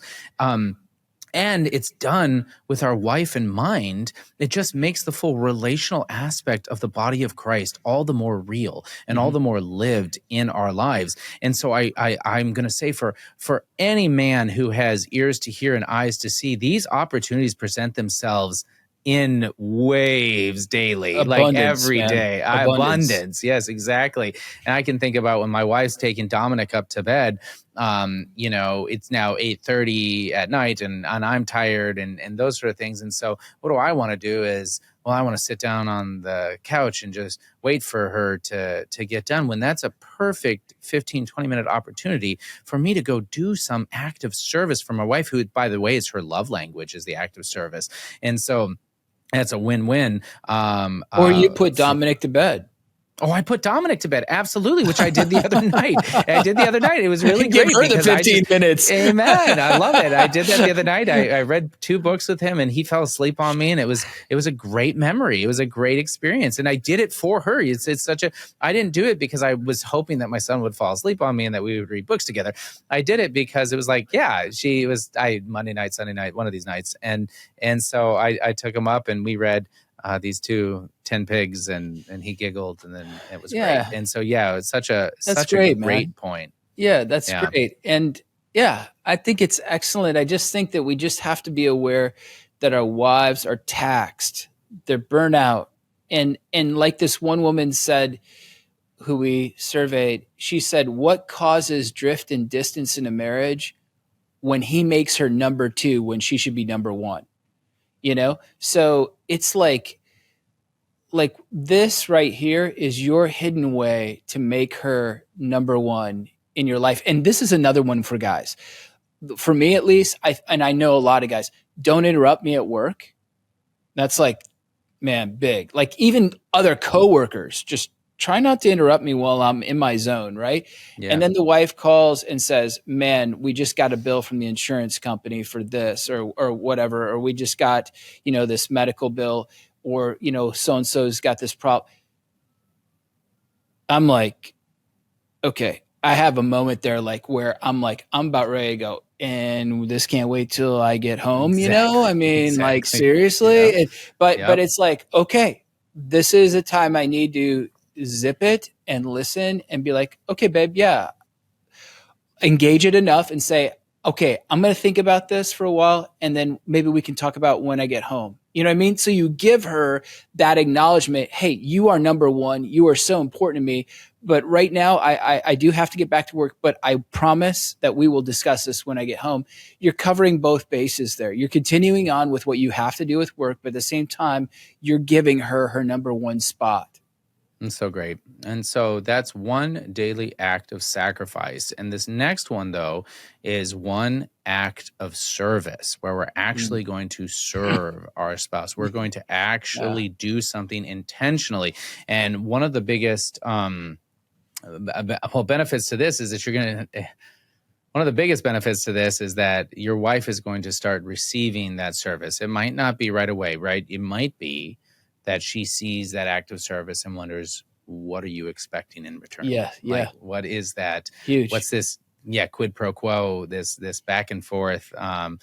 and it's done with our wife in mind, it just makes the full relational aspect of the body of Christ all the more real and all the more lived in our lives. And so I'm going to say for any man who has ears to hear and eyes to see, these opportunities present themselves in waves daily, like every day. Abundance. Yes, exactly. And I can think about when my wife's taking Dominic up to bed, it's now 8:30 at night and I'm tired and those sort of things. And so what do I want to do is, well, I want to sit down on the couch and just wait for her to get done, when that's a perfect 15, 20-minute opportunity for me to go do some act of service for my wife, who, by the way, is her love language, is the act of service. And so that's a win-win. Or you put Dominic to bed. Oh, I put Dominic to bed. Absolutely, which I did the other night. It was really great. Give her the 15 minutes. Amen. I love it. I did that the other night. I read 2 books with him and he fell asleep on me, and it was a great memory. It was a great experience. And I did it for her. It's I didn't do it because I was hoping that my son would fall asleep on me and that we would read books together. I did it because it was like, Monday night, Sunday night, one of these nights. And so I took him up and we read these 2 10 pigs and he giggled, and then it was great. And so it's such a great point. Yeah, that's great. And I think it's excellent. I just think that we just have to be aware that our wives are taxed, they're burnt out. And like this one woman said, who we surveyed, she said, what causes drift and distance in a marriage? When he makes her number 2 when she should be number 1. So it's like this right here is your hidden way to make her number 1 in your life. And this is another one for guys. For me, at least, I know a lot of guys, don't interrupt me at work. That's like, man, big. Like even other coworkers, just try not to interrupt me while I'm in my zone, right? And Yeah. then the wife calls and says, man, we just got a bill from the insurance company for this or whatever, or we just got, this medical bill, or, so and so's got this problem. I'm like, okay, I have a moment there where I'm about ready to go, and this can't wait till I get home, I Exactly. mean, Exactly. seriously. Yep. But Yep. it's like, okay, this is a time I need to zip it and listen and be like, okay, babe, yeah, engage it enough and say, okay, I'm going to think about this for a while, and then maybe we can talk about when I get home. You know what I mean? So you give her that acknowledgement. Hey, you are number one. You are so important to me. But right now, I do have to get back to work, but I promise that we will discuss this when I get home. You're covering both bases there. You're continuing on with what you have to do with work, but at the same time, you're giving her her number one spot. And so great. And so that's one daily act of sacrifice. And this next one, though, is one act of service where we're actually Mm. going to serve our spouse. We're going to Yeah. actually do something intentionally. And one of the biggest benefits to this is that you're going to. One of the biggest benefits to this is that your wife is going to start receiving that service. It might not be right away, right? It might be that she sees that act of service and wonders, what are you expecting in return? Yeah. Like, Yeah. what is that? Huge. What's this? Yeah, quid pro quo, this back and forth. And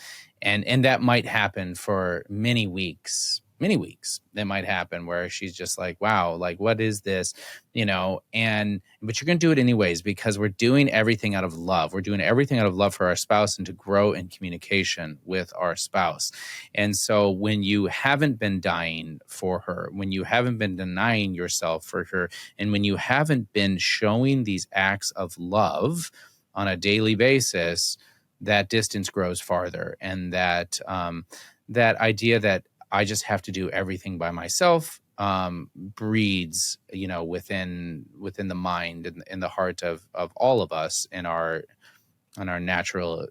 that might happen for many weeks. Many weeks that might happen where she's just like, wow, like, what is this? But you're going to do it anyways, because we're doing everything out of love. We're doing everything out of love for our spouse and to grow in communication with our spouse. And so when you haven't been dying for her, when you haven't been denying yourself for her, and when you haven't been showing these acts of love on a daily basis, that distance grows farther. And that idea that I just have to do everything by myself breeds, within the mind and in the heart of all of us in our natural,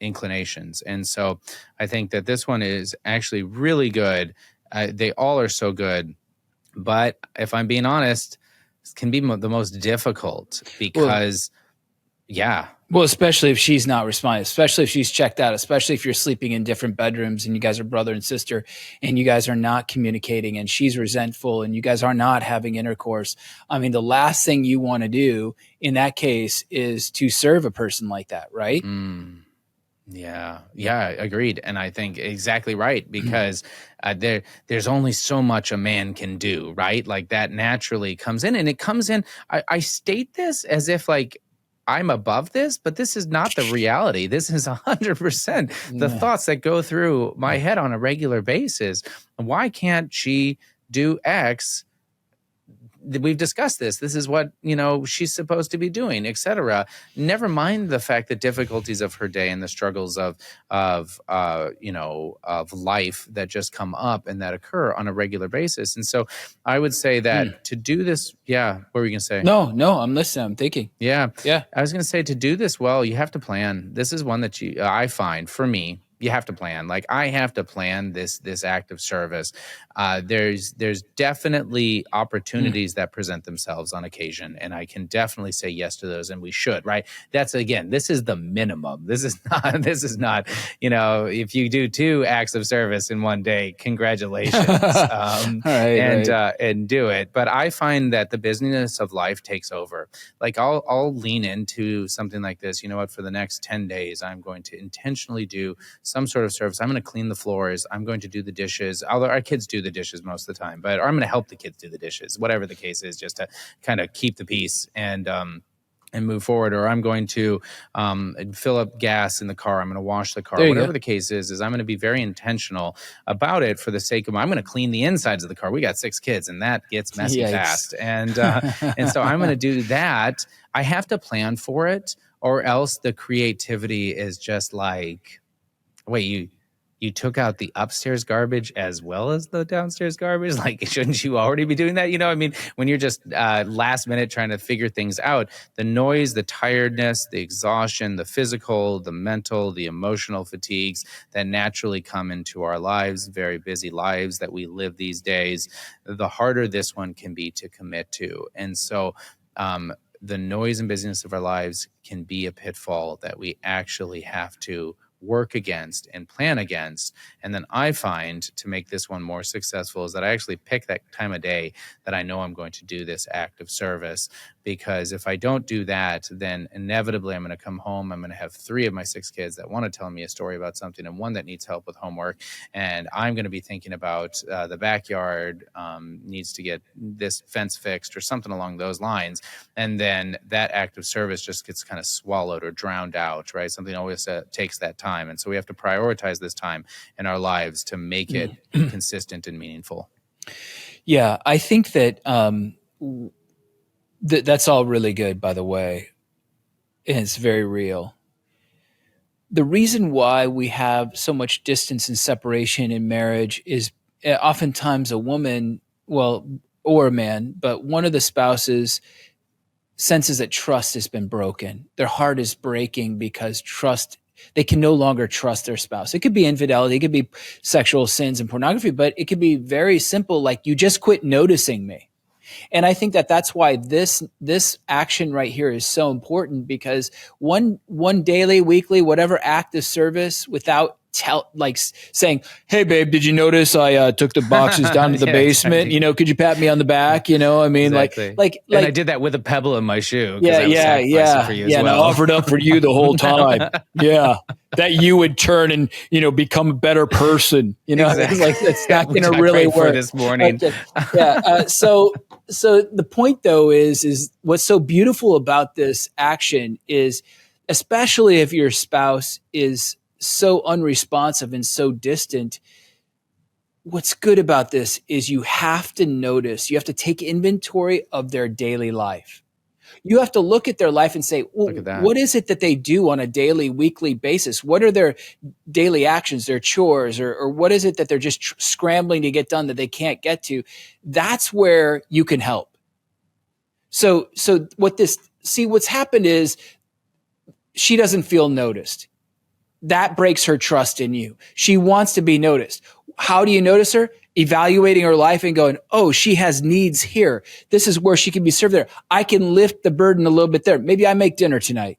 inclinations. And so I think that this one is actually really good. They all are so good, but if I'm being honest, this can be the most difficult Well, because, yeah. Well, especially if she's not responding, especially if she's checked out, especially if you're sleeping in different bedrooms and you guys are brother and sister and you guys are not communicating and she's resentful and you guys are not having intercourse. I mean, the last thing you want to do in that case is to serve a person like that, right? Mm. Yeah, agreed. And I think exactly right, because there's only so much a man can do, right? Like that naturally comes in, and it comes in. I state this as if like I'm above this, but this is not the reality. This is 100% the Yeah. thoughts that go through my head on a regular basis. Why can't she do X? We've discussed this. This is what, she's supposed to be doing, etc. Never mind the fact that difficulties of her day and the struggles of life that just come up and that occur on a regular basis. And so I would say that to do this, yeah, what were you going to say? No, I'm listening. I'm thinking. Yeah. Yeah. I was going to say, to do this well, you have to plan. This is one that I find for me, you have to plan. Like I have to plan this act of service. There's definitely opportunities that present themselves on occasion, and I can definitely say yes to those, and we should. Right? That's again, this is the minimum. This is not. This is not. If you do 2 acts of service in one day, congratulations. And do it. But I find that the busyness of life takes over. Like I'll lean into something like this. You know what? For the next 10 days, I'm going to intentionally do some sort of service. I'm going to clean the floors. I'm going to do the dishes. Although our kids do the dishes most of the time, but I'm going to help the kids do the dishes, whatever the case is, just to kind of keep the peace and move forward. Or I'm going to fill up gas in the car. I'm going to wash the car. Whatever the case is I'm going to be very intentional about it for the sake of, I'm going to clean the insides of the car. We got 6 kids and that gets messy fast. And so I'm going to do that. I have to plan for it, or else the creativity is just like, wait, you took out the upstairs garbage as well as the downstairs garbage. Like, shouldn't you already be doing that? I mean, when you're just last minute trying to figure things out, the noise, the tiredness, the exhaustion, the physical, the mental, the emotional fatigues that naturally come into our lives, very busy lives that we live these days, the harder this one can be to commit to. And so, the noise and busyness of our lives can be a pitfall that we actually have to work against and plan against. And then I find, to make this one more successful, is that I actually pick that time of day that I know I'm going to do this act of service. Because if I don't do that, then inevitably I'm going to come home. I'm going to have 3 of my 6 kids that want to tell me a story about something, and one that needs help with homework. And I'm going to be thinking about the backyard needs to get this fence fixed or something along those lines. And then that act of service just gets kind of swallowed or drowned out, right? Something always takes that time. And so we have to prioritize this time in our lives to make it consistent and meaningful. Yeah, I think that that's all really good, by the way. And it's very real. The reason why we have so much distance and separation in marriage is oftentimes a woman, well, or a man, but one of the spouses senses that trust has been broken. Their heart is breaking because they can no longer trust their spouse. It could be infidelity, it could be sexual sins and pornography, but it could be very simple, like, you just quit noticing me. And I think that that's why this action right here is so important, because one daily, weekly, whatever act of service without saying, "Hey babe, did you notice I took the boxes down to the basement? Exactly. Could you pat me on the back?" I mean, exactly. like and I did that with a pebble in my shoe. Yeah, I was sacrificing for you as well. And I offered up for you the whole time. Yeah, that you would turn and become a better person. Exactly. Like, it's not going to really work this morning. So the point though is what's so beautiful about this action is, especially if your spouse is so unresponsive and so distant, what's good about this is you have to notice, you have to take inventory of their daily life. You have to look at their life and say, well, what is it that they do on a daily, weekly basis? What are their daily actions, their chores, or what is it that they're just scrambling to get done that they can't get to? That's where you can help. So what's happened is she doesn't feel noticed. That breaks her trust in you. She wants to be noticed. How do you notice her? Evaluating her life and going, oh, she has needs here. This is where she can be served there. I can lift the burden a little bit there. Maybe I make dinner tonight.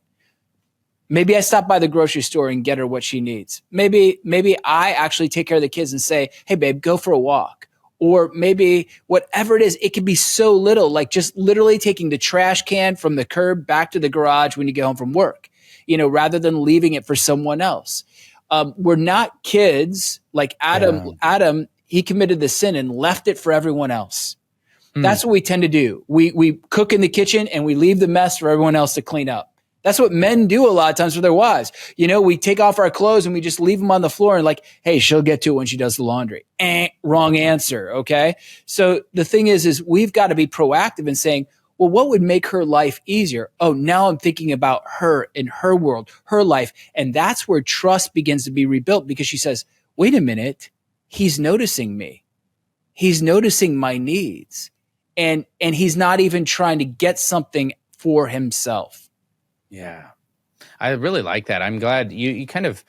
Maybe I stop by the grocery store and get her what she needs. Maybe I actually take care of the kids and say, hey, babe, go for a walk. Or maybe whatever it is, it can be so little, like just literally taking the trash can from the curb back to the garage when you get home from work, rather than leaving it for someone else. We're not kids like Adam. Yeah. Adam, he committed the sin and left it for everyone else. That's what we tend to do. We cook in the kitchen and we leave the mess for everyone else to clean up. That's what men do a lot of times for their wives. We take off our clothes and we just leave them on the floor and like, hey, she'll get to it when she does the laundry. Wrong answer. Okay. So the thing is we've got to be proactive in saying, well, what would make her life easier? Oh, now I'm thinking about her and her world, her life. And that's where trust begins to be rebuilt, because she says, wait a minute, he's noticing me. He's noticing my needs. And he's not even trying to get something for himself. Yeah. I really like that. I'm glad you kind of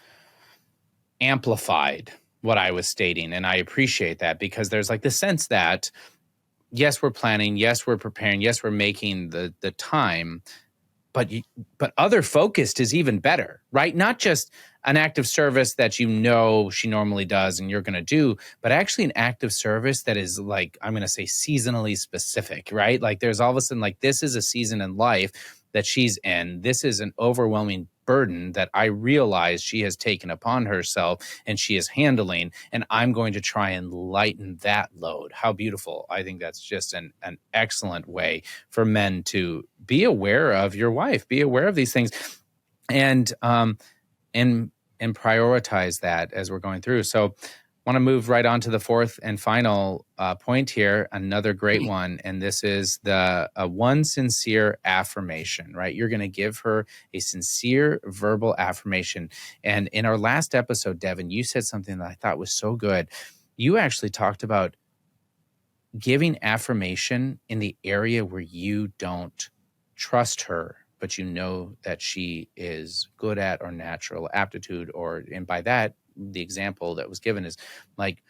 amplified what I was stating. And I appreciate that, because there's like the sense that, yes, we're planning. Yes, we're preparing. Yes, we're making the time, but other focused is even better, right? Not just an act of service that she normally does and you're going to do, but actually an act of service that is like, I'm going to say seasonally specific, right? Like there's all of a sudden, like, this is a season in life that she's in. This is an overwhelming burden that I realize she has taken upon herself and she is handling, and I'm going to try and lighten that load. How beautiful. I think that's just an excellent way for men to be aware of your wife, be aware of these things, and prioritize that as we're going through. So want to move right on to the fourth and final point here. Another great one. And this is the one sincere affirmation, right? You're going to give her a sincere verbal affirmation. And in our last episode, Devin, you said something that I thought was so good. You actually talked about giving affirmation in the area where you don't trust her, but you know that she is good at or natural aptitude, and by that, the example that was given is like,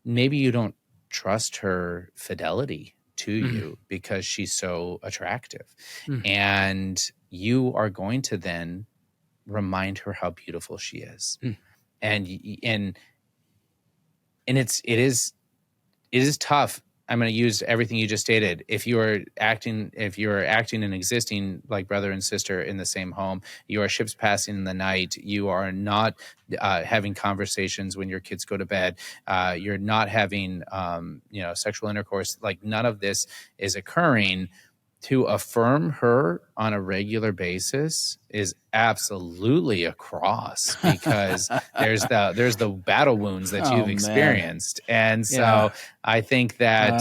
maybe you don't trust her fidelity to you because she's so attractive. And you are going to then remind her how beautiful she is. And it is tough. I'm going to use everything you just stated. If you are acting and existing like brother and sister in the same home, you are ships passing in the night. You are not having conversations when your kids go to bed. You're not having, sexual intercourse. Like, none of this is occurring. To affirm her on a regular basis is absolutely a cross, because there's the battle wounds that you've experienced. And so I think that,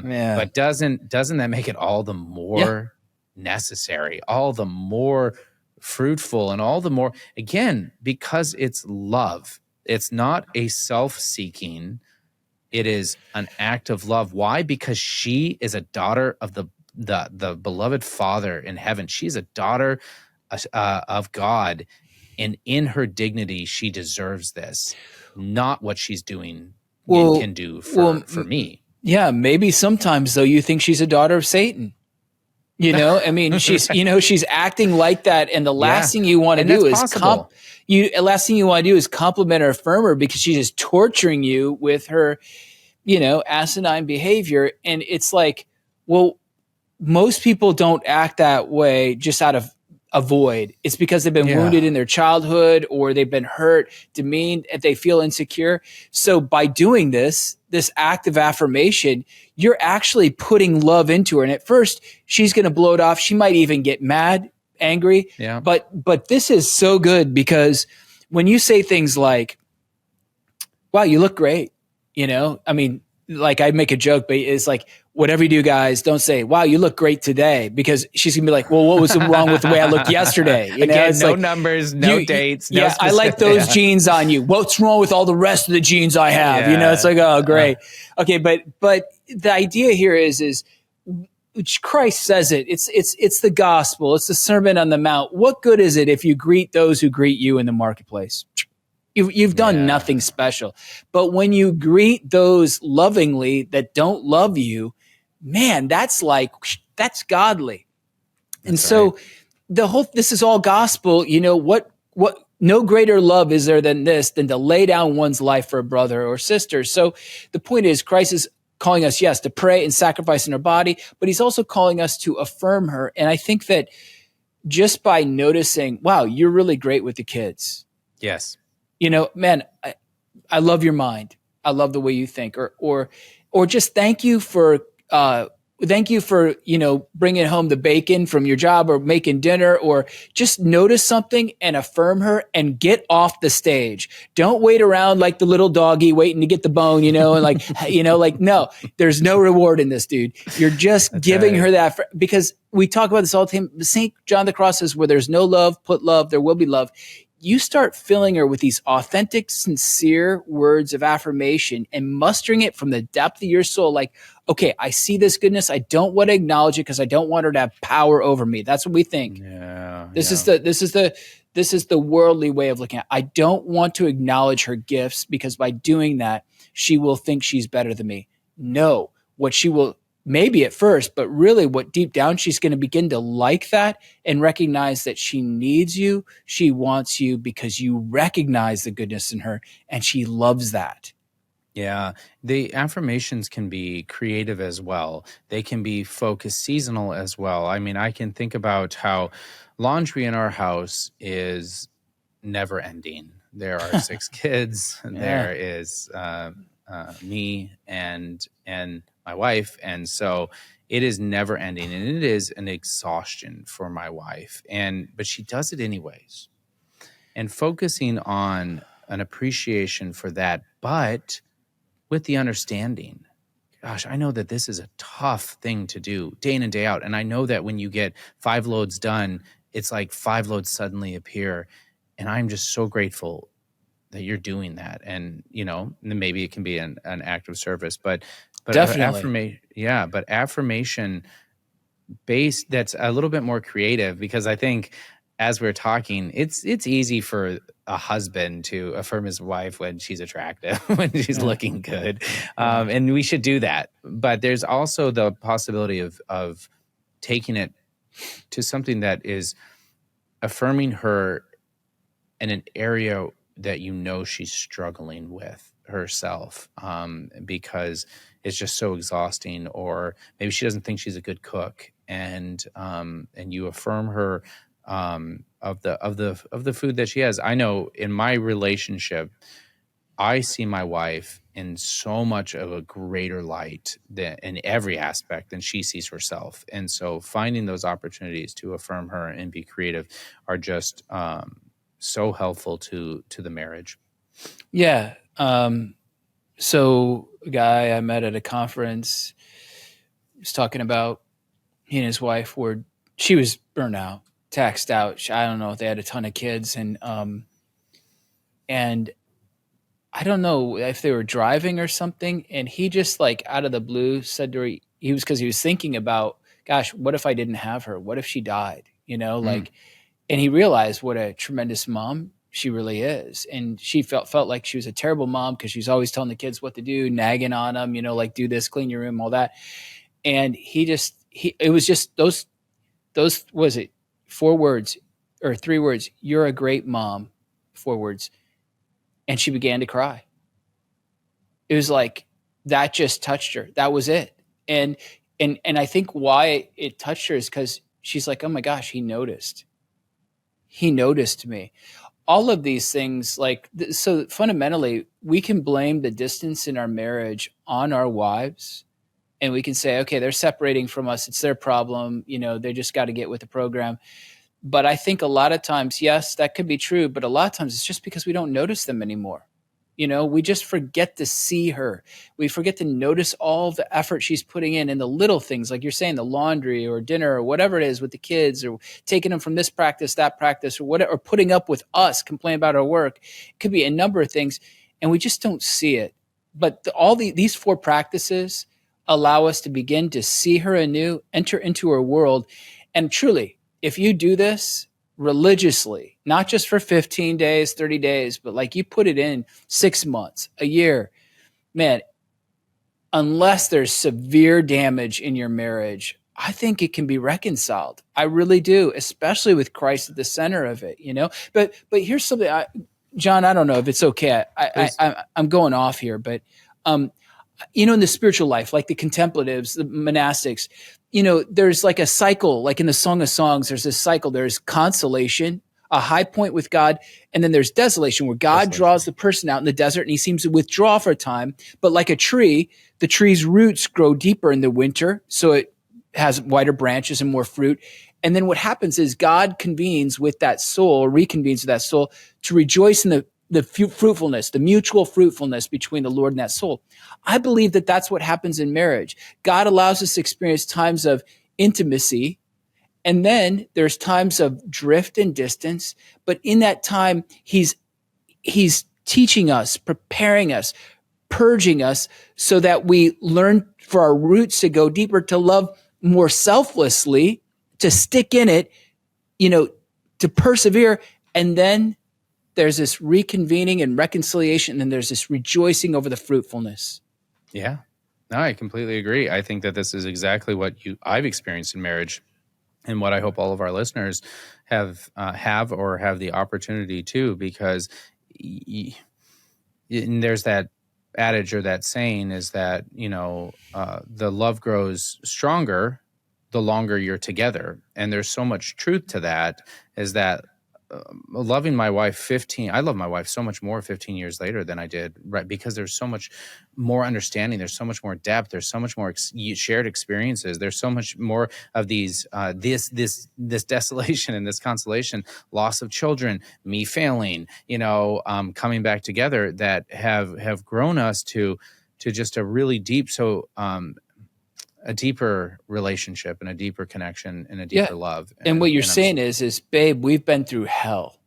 but doesn't that make it all the more necessary, all the more fruitful, and all the more, again, because it's love. It's not a self-seeking. It is an act of love. Why? Because she is a daughter of the beloved Father in heaven. She's a daughter of God, and in her dignity, she deserves this, not what she's doing can do for me. Yeah, maybe sometimes though you think she's a daughter of Satan. I mean, she's acting like that, and the last thing you want to do is compliment her, affirm her, because she's just torturing you with her, asinine behavior. And it's like, well, most people don't act that way just out of a void. It's because they've been wounded in their childhood, or they've been hurt, demeaned, and they feel insecure. So by doing this act of affirmation, you're actually putting love into her. And at first, she's going to blow it off. She might even get mad, angry. Yeah. But this is so good, because when you say things like, wow, you look great, I mean, like, I make a joke, but it's like, whatever you do, guys, don't say, wow, you look great today, because she's gonna be like, well, what was wrong with the way I looked yesterday? Again, it's no like, numbers, no dates. No I like those jeans on you. What's wrong with all the rest of the jeans I have? It's like, oh, great. Okay. But the idea here is Christ says it. It's the gospel. It's the Sermon on the Mount. What good is it if you greet those who greet you in the marketplace? You've done nothing special. But when you greet those lovingly that don't love you, man, that's godly. And so this is all gospel. What no greater love is there than this, than to lay down one's life for a brother or sister. So the point is, Christ is calling us, yes, to pray and sacrifice in our body, but he's also calling us to affirm her. And I think that just by noticing, wow, you're really great with the kids. Yes. Man, I love your mind. I love the way you think, or just thank you for bringing home the bacon from your job, or making dinner, or just notice something and affirm her and get off the stage. Don't wait around like the little doggy waiting to get the bone, and like, no, there's no reward in this, dude. You're just giving her that, because we talk about this all the time. St. John the Cross says, where there's no love, put love, there will be love. You start filling her with these authentic, sincere words of affirmation and mustering it from the depth of your soul. Like, okay, I see this goodness. I don't want to acknowledge it because I don't want her to have power over me. That's what we think. This is the worldly way of looking at it. I don't want to acknowledge her gifts, because by doing that, she will think she's better than me. No, what she will, maybe at first, but really what deep down she's going to begin to like that and recognize that she needs you. She wants you because you recognize the goodness in her, and she loves that. Yeah. The affirmations can be creative as well. They can be focused seasonal as well. I mean, I can think about how laundry in our house is never ending. There are 6 kids. There is me and my wife, and so it is never ending, and it is an exhaustion for my wife, but she does it anyways. And focusing on an appreciation for that, but with the understanding, gosh, I know that this is a tough thing to do day in and day out. And I know that when you get 5 loads done, it's like 5 loads suddenly appear. And I'm just so grateful that you're doing that. And, maybe it can be an act of service, but Definitely. affirmation based, that's a little bit more creative, because I think as we're talking, it's easy for a husband to affirm his wife when she's attractive, when she's Yeah. looking good. Yeah. And we should do that. But there's also the possibility of taking it to something that is affirming her in an area that she's struggling with herself, because it's just so exhausting, or maybe she doesn't think she's a good cook, and you affirm her, of the food that she has. I know in my relationship, I see my wife in so much of a greater light than in every aspect than she sees herself. And so finding those opportunities to affirm her and be creative are just so helpful to the marriage. Yeah. So a guy I met at a conference was talking about he and his wife she was burnt out, taxed out. I don't know if they had a ton of kids, and I don't know if they were driving or something. And he just like out of the blue said to her, because he was thinking about, gosh, what if I didn't have her? What if she died? Mm, And he realized what a tremendous mom she really is. And she felt like she was a terrible mom because she's always telling the kids what to do, nagging on them, like do this, clean your room, all that. And it was just those was it 4 words or 3 words, you're a great mom, 4 words. And she began to cry. It was like that just touched her. That was it. And I think why it touched her is because she's like, oh my gosh, he noticed. He noticed me. All of these things, so fundamentally, we can blame the distance in our marriage on our wives, and we can say, okay, they're separating from us. It's their problem. They just got to get with the program. But I think a lot of times, yes, that could be true. But a lot of times it's just because we don't notice them anymore. We just forget to see her. We forget to notice all the effort she's putting in the little things, like you're saying, the laundry or dinner or whatever it is with the kids, or taking them from this practice, that practice, or whatever, or putting up with us, complaining about our work. It could be a number of things, and we just don't see it. But these 4 practices allow us to begin to see her anew, enter into her world, and truly, if you do this religiously, not just for 15 days, 30 days, but like you put it in 6 months, a year, man, unless there's severe damage in your marriage, I think it can be reconciled. I really do, especially with Christ at the center of it, But here's something, John, I don't know if it's okay. please. I'm going off here, but in the spiritual life, like the contemplatives, the monastics, there's like a cycle, like in the Song of Songs, there's this cycle. There's consolation, a high point with God, and then there's desolation, where God Desolation. draws the person out in the desert and he seems to withdraw for a time. But like a tree, the tree's roots grow deeper in the winter, so it has wider branches and more fruit. And then what happens is God convenes with that soul, or reconvenes with that soul, to rejoice in the fruitfulness, the mutual fruitfulness between the Lord and that soul. I believe that that's what happens in marriage. God allows us to experience times of intimacy, and then there's times of drift and distance. But in that time, he's teaching us, preparing us, purging us, so that we learn for our roots to go deeper, to love more selflessly, to stick in it, to persevere. And then there's this reconvening and reconciliation, and then there's this rejoicing over the fruitfulness. Yeah. No, I completely agree. I think that this is exactly what I've experienced in marriage, and what I hope all of our listeners have the opportunity to, because and there's that adage, or that saying, is that the love grows stronger the longer you're together, and there's so much truth to that. Is that loving my wife 15 I love my wife so much more 15 years later than I did, right? Because there's so much more understanding, there's so much more depth, there's so much more shared experiences, there's so much more of these this desolation and this consolation, loss of children, me failing, coming back together, that have grown us to to just a really deep, a deeper relationship and a deeper connection and a Yeah. deeper love. And what you're And saying is, babe, we've been through hell.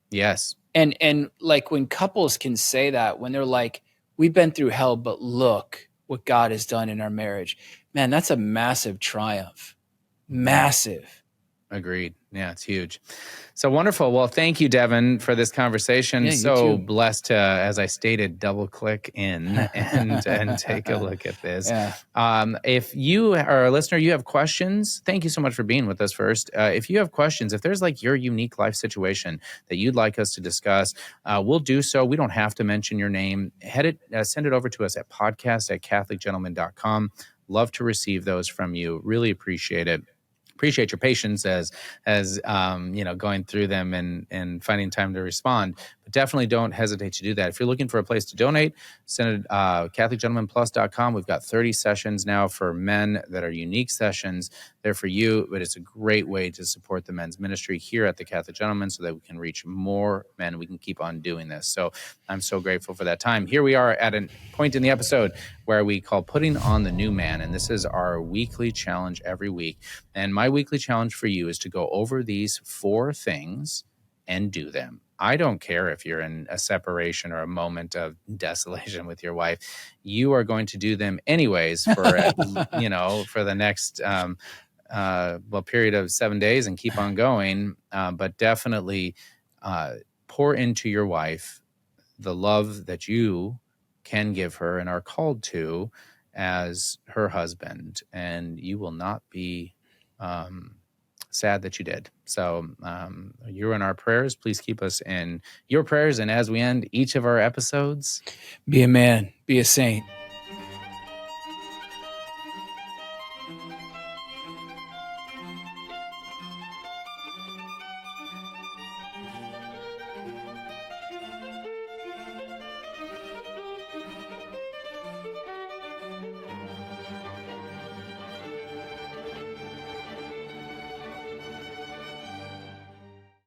yes, And like when couples can say that, when they're like, we've been through hell, but look what God has done in our marriage, man, that's a massive triumph. Massive. agreed. Yeah, it's huge. So wonderful. Well, thank you, Devin, for this conversation. Yeah, you So too. blessed to, as I stated, double click in and take a look at this. Yeah. If you are a listener, you have questions, thank you so much for being with us first. If you have questions, if there's like your unique life situation that you'd like us to discuss, we'll do so. We don't have to mention your name. Send it over to us at podcast@catholicgentleman.com. Love to receive those from you. Really appreciate it. Appreciate your patience as going through them and finding time to respond. But definitely don't hesitate to do that. If you're looking for a place to donate, send it CatholicGentlemanPlus.com. We've got 30 sessions now for men that are unique sessions. They're for you, but it's a great way to support the men's ministry here at the Catholic Gentleman so that we can reach more men. We can keep on doing this. So I'm so grateful for that time. Here we are at a point in the episode where we call Putting on the New Man. And this is our weekly challenge every week. And my weekly challenge for you is to go over these 4 things and do them. I don't care if you're in a separation or a moment of desolation with your wife. You are going to do them anyways for for the next period of 7 days and keep on going. But definitely pour into your wife the love that you can give her and are called to as her husband, and you will not be sad that you did. So you're in our prayers. Please keep us in your prayers. And as we end each of our episodes, be a man, be a saint.